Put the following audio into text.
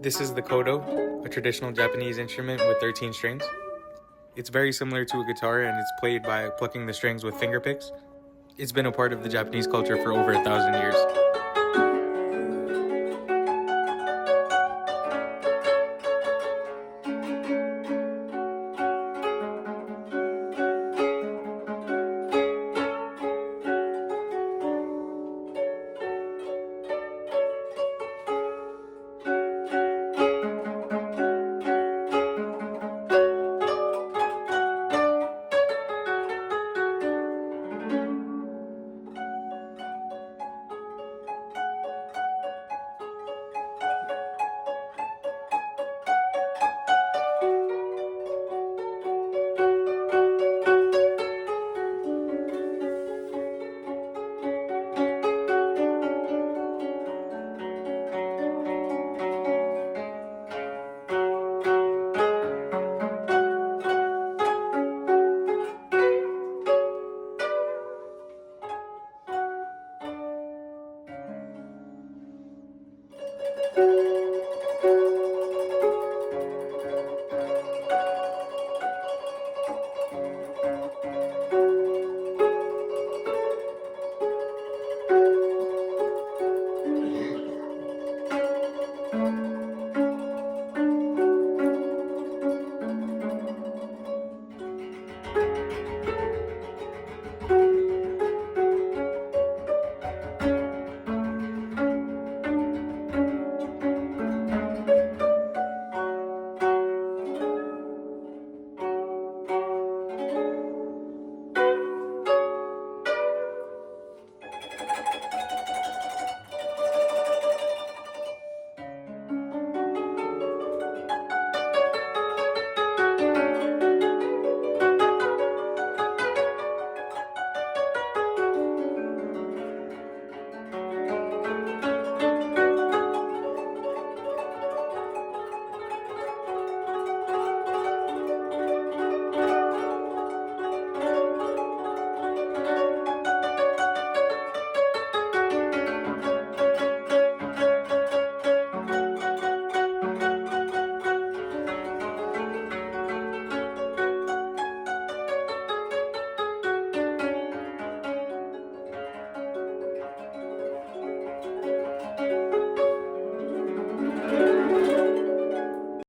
This is the koto, a traditional Japanese instrument with 13 strings. It's very similar to a guitar and it's played by plucking the strings with finger picks. It's been a part of the Japanese culture for over 1,000 years.